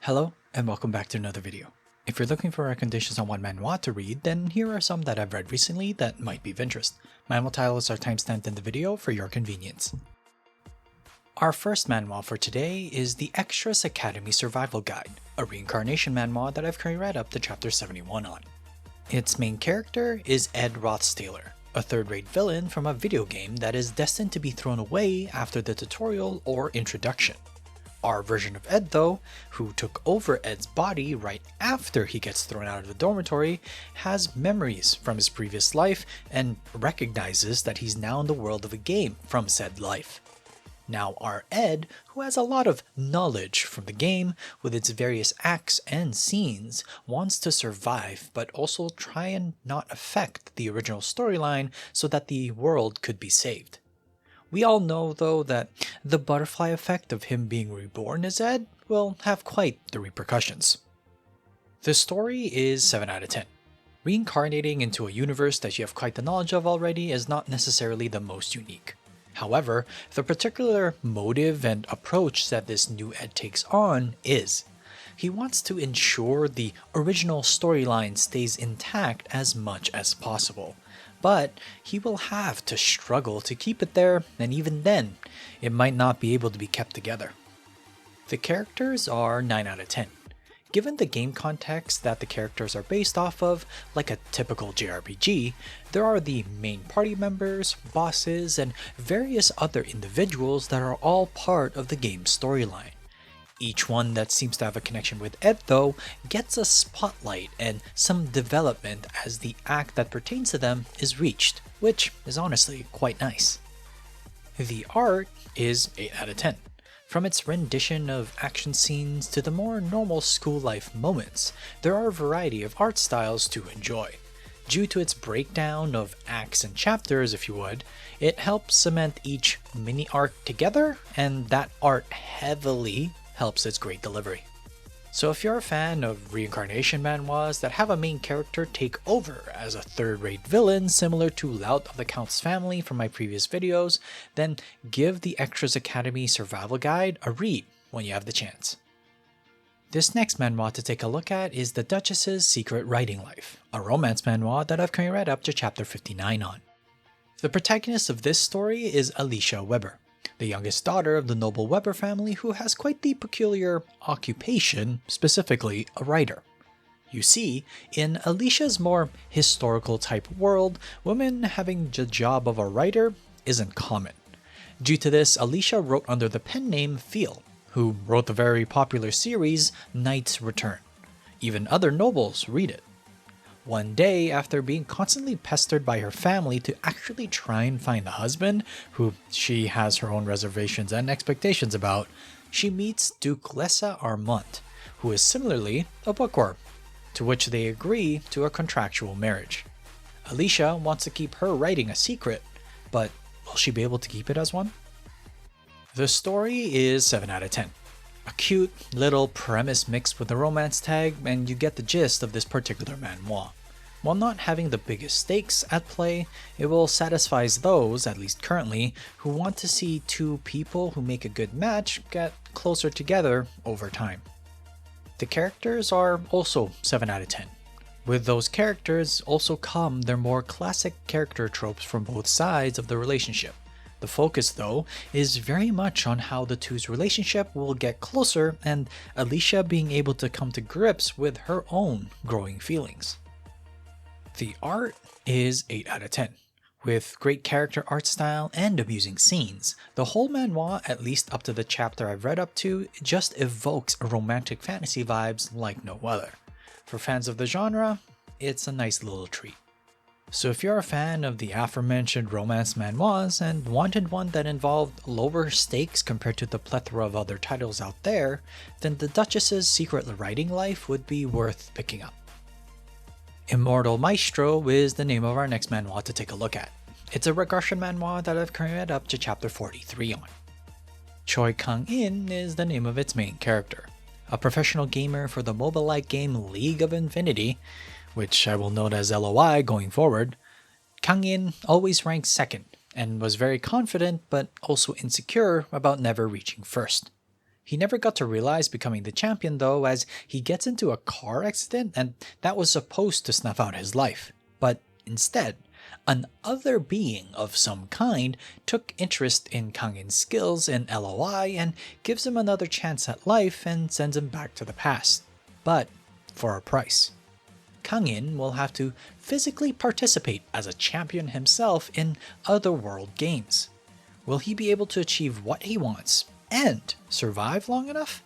Hello, and welcome back to another video. If you're looking for recommendations on what manhwa to read, then here are some that I've read recently that might be of interest. Manhwa titles are timestamped in the video for your convenience. Our first manhwa for today is the Extras Academy Survival Guide, a reincarnation manhwa that I've currently read up to chapter 71 on. Its main character is Ed Rothstaler, a third-rate villain from a video game that is destined to be thrown away after the tutorial or introduction. Our version of Ed, though, who took over Ed's body right after he gets thrown out of the dormitory, has memories from his previous life and recognizes that he's now in the world of a game from said life. Now our Ed, who has a lot of knowledge from the game with its various acts and scenes, wants to survive but also try and not affect the original storyline so that the world could be saved. We all know, though, that the butterfly effect of him being reborn as Ed will have quite the repercussions. The story is 7 out of 10. Reincarnating into a universe that you have quite the knowledge of already is not necessarily the most unique. However, the particular motive and approach that this new Ed takes on is. He wants to ensure the original storyline stays intact as much as possible. But he will have to struggle to keep it there, and even then, it might not be able to be kept together. The characters are 9 out of 10. Given the game context that the characters are based off of, like a typical JRPG, there are the main party members, bosses, and various other individuals that are all part of the game's storyline. Each one that seems to have a connection with Ed, though, gets a spotlight and some development as the act that pertains to them is reached, which is honestly quite nice. The art is 8 out of 10. From its rendition of action scenes to the more normal school life moments, there are a variety of art styles to enjoy. Due to its breakdown of acts and chapters, if you would, it helps cement each mini arc together, and that art heavily helps its great delivery. So if you're a fan of reincarnation manhwas that have a main character take over as a third-rate villain similar to Laut of the Count's family from my previous videos, then give the Extras Academy Survival Guide a read when you have the chance. This next manhwa to take a look at is the Duchess's Secret Writing Life, a romance manhwa that I've currently read up to chapter 59 on. The protagonist of this story is Alicia Weber, the youngest daughter of the noble Weber family who has quite the peculiar occupation, specifically a writer. You see, in Alicia's more historical type world, women having the job of a writer isn't common. Due to this, Alicia wrote under the pen name Phil, who wrote the very popular series Knight's Return. Even other nobles read it. One day, after being constantly pestered by her family to actually try and find a husband, who she has her own reservations and expectations about, she meets Duchess Armand, who is similarly a bookworm, to which they agree to a contractual marriage. Alicia wants to keep her writing a secret, but will she be able to keep it as one? The story is 7 out of 10. A cute little premise mixed with a romance tag, and you get the gist of this particular manhwa. While not having the biggest stakes at play, it will satisfy those, at least currently, who want to see two people who make a good match get closer together over time. The characters are also 7 out of 10. With those characters also come their more classic character tropes from both sides of the relationship. The focus, though, is very much on how the two's relationship will get closer and Alicia being able to come to grips with her own growing feelings. The art is 8 out of 10. With great character art style and amusing scenes, the whole manhwa, at least up to the chapter I've read up to, just evokes romantic fantasy vibes like no other. For fans of the genre, it's a nice little treat. So if you're a fan of the aforementioned romance manhwas and wanted one that involved lower stakes compared to the plethora of other titles out there, then the Duchess's Secret Writing Life would be worth picking up. Immortal Maestro is the name of our next manhwa to take a look at. It's a regression manhwa that I've currently read up to chapter 43 on. Choi Kang-in is the name of its main character. A professional gamer for the mobile-like game League of Infinity, which I will note as LOI going forward, Kang-in always ranked second and was very confident but also insecure about never reaching first. He never got to realize becoming the champion though, as he gets into a car accident and that was supposed to snuff out his life. But instead, an other being of some kind took interest in Kangin skills in LOI and gives him another chance at life and sends him back to the past. But for a price. Kangin will have to physically participate as a champion himself in otherworld games. Will he be able to achieve what he wants and survive long enough?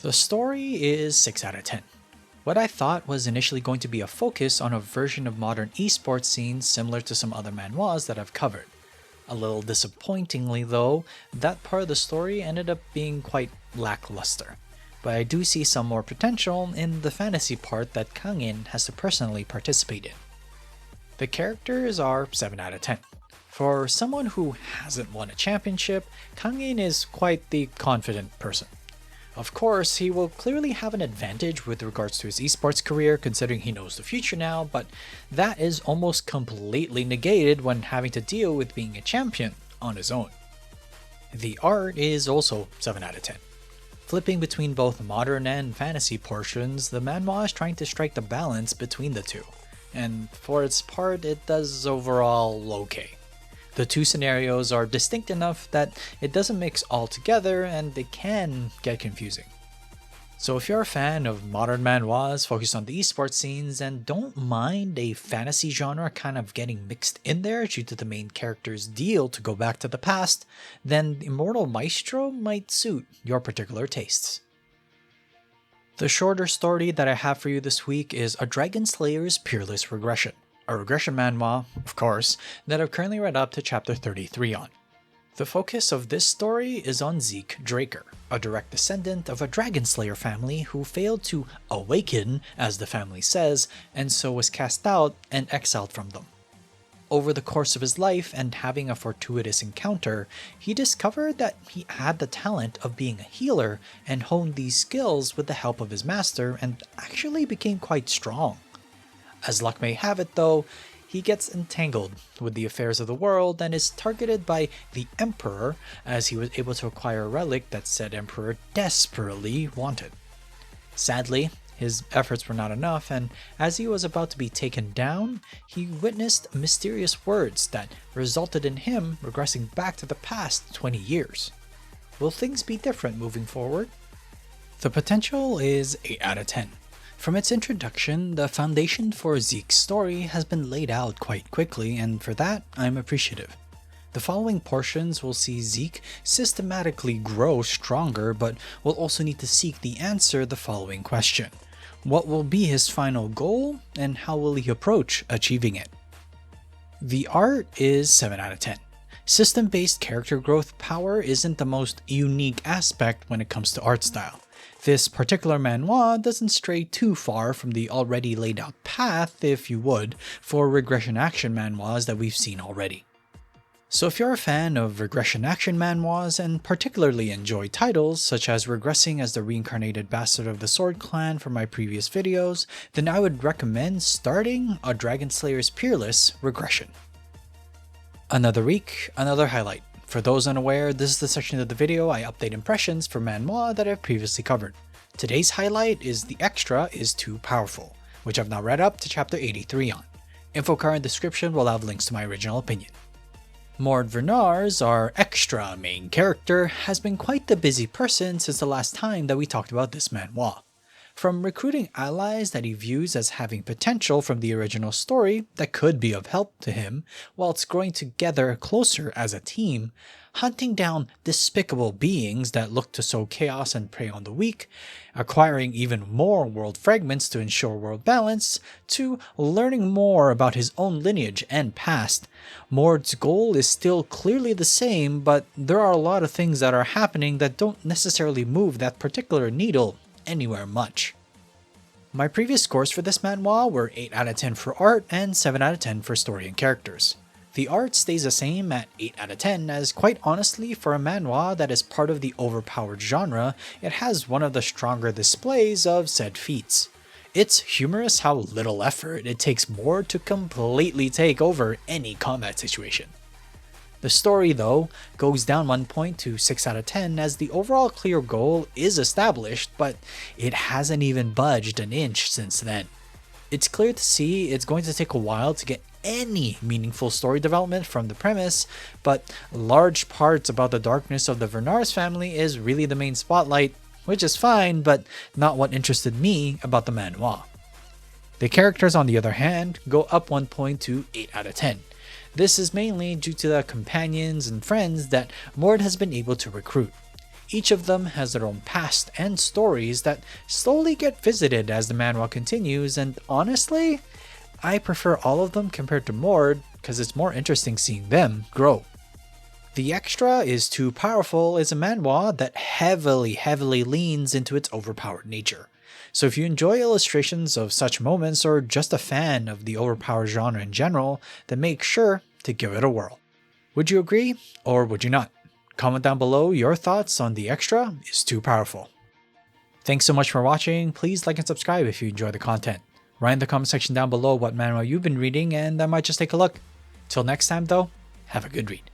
The story is 6 out of 10. What I thought was initially going to be a focus on a version of modern esports scenes similar to some other manhwas that I've covered. A little disappointingly though, that part of the story ended up being quite lackluster. But I do see some more potential in the fantasy part that Kangin has to personally participate in. The characters are 7 out of 10. For someone who hasn't won a championship, Kangin is quite the confident person. Of course, he will clearly have an advantage with regards to his esports career considering he knows the future now, but that is almost completely negated when having to deal with being a champion on his own. The art is also 7 out of 10. Flipping between both modern and fantasy portions, the manhwa is trying to strike the balance between the two, and for its part it does overall okay. The two scenarios are distinct enough that it doesn't mix all together and it can get confusing. So if you're a fan of modern manhwas focused on the esports scenes and don't mind a fantasy genre kind of getting mixed in there due to the main character's deal to go back to the past, then Immortal Maestro might suit your particular tastes. The shorter story that I have for you this week is a Dragonslayer's Peerless Regression, a regression manhwa, of course, that I've currently read up to chapter 33 on. The focus of this story is on Zeke Draker, a direct descendant of a Dragonslayer family who failed to awaken, as the family says, and so was cast out and exiled from them. Over the course of his life and having a fortuitous encounter, he discovered that he had the talent of being a healer and honed these skills with the help of his master and actually became quite strong. As luck may have it though, he gets entangled with the affairs of the world and is targeted by the Emperor as he was able to acquire a relic that said Emperor desperately wanted. Sadly, his efforts were not enough, and as he was about to be taken down, he witnessed mysterious words that resulted in him regressing back to the past 20 years. Will things be different moving forward? The potential is 8 out of 10. From its introduction, the foundation for Zeke's story has been laid out quite quickly, and for that, I'm appreciative. The following portions will see Zeke systematically grow stronger, but will also need to seek the answer to the following question. What will be his final goal, and how will he approach achieving it? The art is 7 out of 10. System-based character growth power isn't the most unique aspect when it comes to art style. This particular manhwa doesn't stray too far from the already laid out path, if you would, for regression action manhwas that we've seen already. So if you're a fan of regression action manhwas and particularly enjoy titles such as regressing as the reincarnated bastard of the Sword Clan from my previous videos, then I would recommend starting a Dragonslayer's Peerless Regression. Another week, another highlight. For those unaware, this is the section of the video I update impressions for manhwa that I've previously covered. Today's highlight is The Extra is Too Powerful, which I've now read up to chapter 83 on. Info card in the description will have links to my original opinion. Mord Vernars, our extra main character, has been quite the busy person since the last time that we talked about this manhwa. From recruiting allies that he views as having potential from the original story that could be of help to him, whilst growing together closer as a team, hunting down despicable beings that look to sow chaos and prey on the weak, acquiring even more world fragments to ensure world balance, to learning more about his own lineage and past. Mord's goal is still clearly the same, but there are a lot of things that are happening that don't necessarily move that particular needle anywhere much. My previous scores for this manhwa were 8 out of 10 for art and 7 out of 10 for story and characters. The art stays the same at 8 out of 10 as quite honestly for a manhwa that is part of the overpowered genre, it has one of the stronger displays of said feats. It's humorous how little effort it takes Mord to completely take over any combat situation. The story, though, goes down 1 point to 6 out of 10 as the overall clear goal is established, but it hasn't even budged an inch since then. It's clear to see it's going to take a while to get any meaningful story development from the premise, but large parts about the darkness of the Vernars family is really the main spotlight, which is fine, but not what interested me about the manhwa. The characters, on the other hand, go up 1 point to 8 out of 10. This is mainly due to the companions and friends that Mord has been able to recruit. Each of them has their own past and stories that slowly get visited as the manhwa continues, and honestly, I prefer all of them compared to Mord because it's more interesting seeing them grow. The Extra is Too Powerful is a manhwa that heavily leans into its overpowered nature. So if you enjoy illustrations of such moments or just a fan of the overpowered genre in general, then make sure to give it a whirl. Would you agree or would you not? Comment down below your thoughts on The Extra is Too Powerful. Thanks so much for watching. Please like and subscribe if you enjoy the content. Write in the comment section down below what manhwa you've been reading and I might just take a look. Till next time though, have a good read.